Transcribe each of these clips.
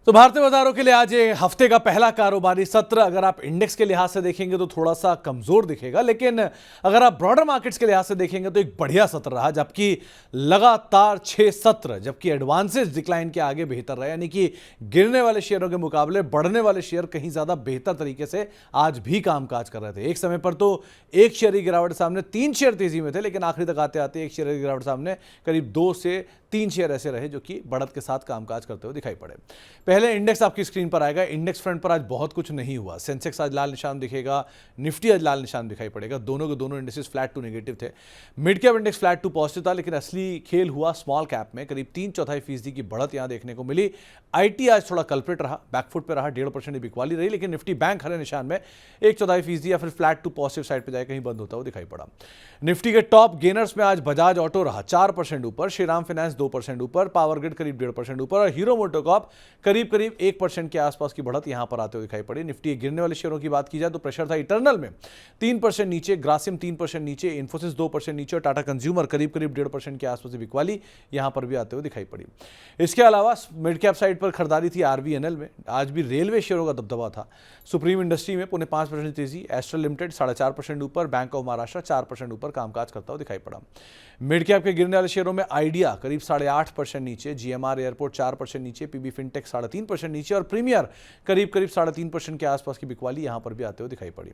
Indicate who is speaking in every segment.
Speaker 1: तो भारतीय बाजारों के लिए आज ये हफ्ते का पहला कारोबारी सत्र अगर आप इंडेक्स के लिहाज से देखेंगे तो थोड़ा सा कमजोर दिखेगा, लेकिन अगर आप ब्रॉडर मार्केट्स के लिहाज से देखेंगे तो एक बढ़िया सत्र रहा, जबकि लगातार 6 सत्र, जबकि एडवांसेस डिक्लाइन के आगे बेहतर रहे, यानी कि गिरने वाले शेयरों के मुकाबले बढ़ने वाले शेयर कहीं ज्यादा बेहतर तरीके से आज भी कामकाज कर रहे थे। एक समय पर तो एक शेयर की गिरावट सामने 3 शेयर तेजी में थे, लेकिन आखिरी तक आते आते एक शेयर की गिरावट सामने करीब 2 से 3 शेयर ऐसे रहे जो कि बढ़त के साथ कामकाज करते हुए दिखाई पड़े। पहले इंडेक्स आपकी स्क्रीन पर आएगा। इंडेक्स फ्रंट पर आज बहुत कुछ नहीं हुआ। सेंसेक्स आज लाल निशान दिखेगा, निफ्टी आज लाल निशान दिखाई पड़ेगा। दोनों के दोनों इंडेक्सेस फ्लैट टू नेगेटिव थे। Mid cap index flat to positive था, लेकिन असली खेल हुआ स्मॉल कैप में। करीब 3/4% की बढ़त यहां देखने को मिली। आईटी आज थोड़ा कल्प्रिट रहा, बैकफुट पे रहा, 1.5% की बिकवाली रही, लेकिन निफ्टी बैंक हरे निशान में 1/4% या फिर फ्लैट टू पॉजिटिव साइड पर जाए कहीं बंद होता हुआ दिखाई पड़ा। निफ्टी के टॉप गेनर्स में आज बजाज ऑटो रहा 4% ऊपर, श्रीराम फाइनेंस 2% ऊपर, पावर ग्रिड करीब 1.5% ऊपर और हीरो मोटोकॉर्प करीब 1% के आसपास की बढ़त यहां पर आते हुए दिखाई पड़ी। निफ्टी गिरने वाले शेयरों की बात की जाए तो प्रेशर था इटर्नल में 3% नीचे, ग्रासिम 3% नीचे, इन्फोसिस 2% नीचे और टाटा कंज्यूमर करीब 1.5% के आसपास की बिकवाली यहां पर भी आते हुए दिखाई पड़ी। इसके अलावा मिड कैप साइड पर खरीदारी थी आरवीएनएल में। आज भी रेलवे शेयरों का दबदबा था। सुप्रीम इंडस्ट्री में 5.5% तेजी, एस्ट्रल लिमिटेड 4.5% ऊपर, बैंक ऑफ महाराष्ट्र 4% ऊपर कामकाज करता हुआ दिखाई पड़ा। मिड कैप के गिरने वाले शेयरों में आइडिया करीब 8.5% नीचे, जीएमआर एयरपोर्ट 4% नीचे, पीबी फिनटेक 3.5% नीचे और प्रीमियर करीब 3.5% के आसपास की बिकवाली यहां पर भी आते हुए दिखाई पड़ी।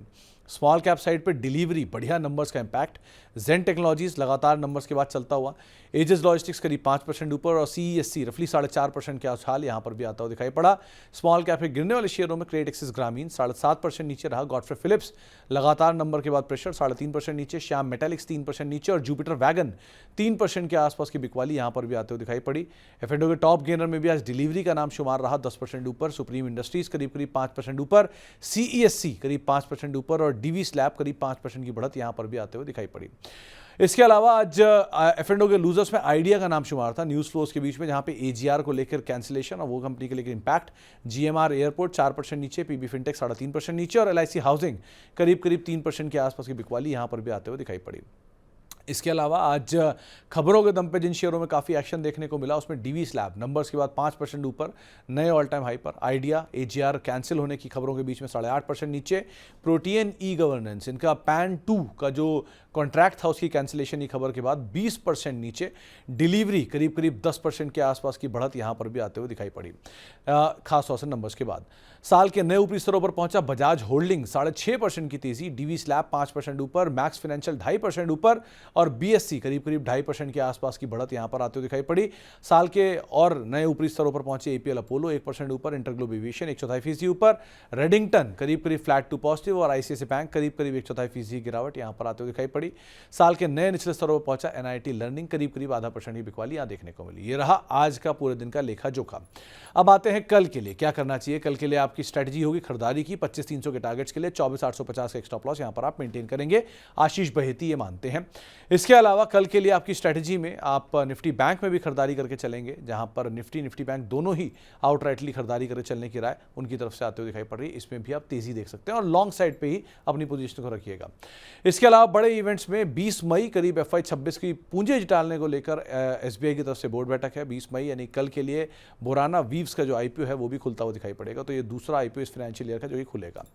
Speaker 1: स्मॉल कैप साइड पर डिलीवरी बढ़िया नंबर्स का इंपैक्ट, जेन टेक्नोलॉजीज लगातार नंबर्स के बाद चलता हुआ, एजिस लॉजिस्टिक्स करीब 5% ऊपर और सीईएससी रफली 4.5% के उछाल यहां पर भी आता हुआ दिखाई पड़ा। स्मॉल कैप के गिरने वाले शेयरों में क्रेडिट एक्सिस ग्रामीण 7.5% नीचे रहा, गॉडफ्रे फिलिप्स लगातार नंबर के बाद प्रेशर 3.5% नीचे, श्याम मेटालिक्स 3% नीचे और जुपिटर वैगन 3% के आसपास की बिकवाली यहां पर भी आते हुए दिखाई पड़ी। एफएनडो के टॉप गेनर में भी आज डिलीवरी का नाम शुमार रहा 10% ऊपर, सुप्रीम इंडस्ट्रीज करीब 5% ऊपर, सीईएससी करीब 5% ऊपर और डीवी स्लैब करीब 5% की बढ़त यहां पर भी आते हुए दिखाई पड़ी। इसके अलावा आज एफएनडो के लूजर्स में आइडिया का नाम शुमार था न्यूज फ्लोज के बीच में, जहां पे एजीआर को लेकर कैंसिलेशन और वो कंपनी के लेकर इंपैक्ट। जीएमआर एयरपोर्ट 4% नीचे, पीबी फिनटेक 3.5% नीचे और एलआईसी हाउसिंग करीब 3% के आसपास की बिकवाली यहां पर भी आते हुए दिखाई पड़ी। इसके अलावा आज खबरों के दम पे जिन शेयरों में काफ़ी एक्शन देखने को मिला उसमें डीवी स्लैब नंबर्स के बाद 5% ऊपर, नए ऑल टाइम हाई पर। आइडिया एजीआर कैंसिल होने की खबरों के बीच में 8.5% नीचे। प्रोटीन ई गवर्नेंस इनका पैन 2 का जो कॉन्ट्रैक्ट था उसकी कैंसिलेशन की खबर के बाद 20% नीचे। डिलीवरी करीब 10% के आसपास की बढ़त यहां पर भी आते हुए दिखाई पड़ी, खास तौर से नंबर्स के बाद। साल के नए ऊपरी स्तरों पर पहुंचा बजाज होल्डिंग 6.5% की तेजी, डीवी स्लैब 5% ऊपर, मैक्स फाइनेंशियल 2.5% ऊपर और बीएससी करीब 2.5% के आसपास की बढ़त यहां पर आते हुए दिखाई पड़ी। साल के और नए ऊपरी स्तरों पर पहुंचे एपीएल अपोलो 1% ऊपर, इंटरग्लोब एविएशन 1/4% ऊपर, रेडिंगटन करीब फ्लैट टू पॉजिटिव और आईसीआईसीआई बैंक करीब 1/4% की गिरावट यहां पर आते हुए दिखाई पड़ी। साल के नए निचले स्तरों पर पहुंचा एनआईटी लर्निंग करीब 0.5% की बिकवाली यहां देखने को मिली। ये रहा आज का पूरे दिन का लेखा जोखा। अब आते हैं कल के लिए क्या करना चाहिए। कल के लिए आपकी स्ट्रेटजी होगी खरीदारी की 25,300 के टारगेट्स के लिए, 24,850 का स्टॉप लॉस यहां पर आप मेंटेन करेंगे, आशीष बहेती ये मानते हैं। इसके अलावा कल के लिए आपकी स्ट्रेटजी में आप निफ्टी बैंक में भी खरीदारी करके चलेंगे, जहां पर निफ्टी बैंक दोनों ही आउटराइटली खरीदारी करके चलने की राय उनकी तरफ से आते हुए दिखाई पड़ रही है। इसमें भी आप तेजी देख सकते हैं और लॉन्ग साइड पे ही अपनी पोजीशन को रखिएगा। इसके अलावा बड़े इवेंट्स में 20 मई करीब FY 26 की पूंजी जुटाने को लेकर SBI की तरफ से बोर्ड बैठक है। 20 मई यानी कल के लिए बोराना वीव्स का जो IPO है वो भी खुलता हुआ दिखाई पड़ेगा, तो ये दूसरा IPO इस फाइनेंशियल ईयर का जो ही खुलेगा।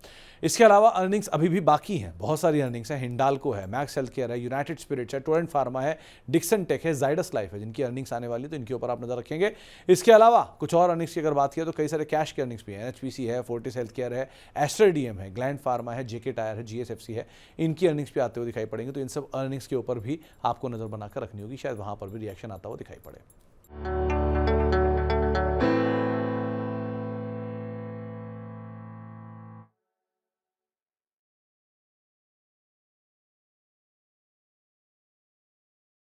Speaker 1: इसके अलावा अर्निंग्स अभी भी बाकी हैं, बहुत सारी अर्निंग्स हैं। हिंडाल्को है, मैक्स हेल्थ केयर है, यूनाइटेड स्पिरिट्स है, टोरेंट फार्मा है, डिक्सन टेक है, जाइडस लाइफ है, जिनकी अर्निंग्स आने वाली है, तो इनके ऊपर आप नजर रखेंगे। इसके अलावा कुछ और अर्निंग्स की अगर बात किया तो कई सारे कैश की अर्निंग्स भी हैं। HPC है, फोर्टिस हेल्थ केयर है, एस्टर डीएम है, ग्लैंड फार्मा है, जेके टायर है, GSFC है, इनकी अर्निंग्स भी आते हुए दिखाई पड़ेंगे। तो इन सब अर्निंग्स के ऊपर भी आपको नजर बनाकर रखनी होगी, शायद वहां पर भी रिएक्शन आता हुआ दिखाई पड़े।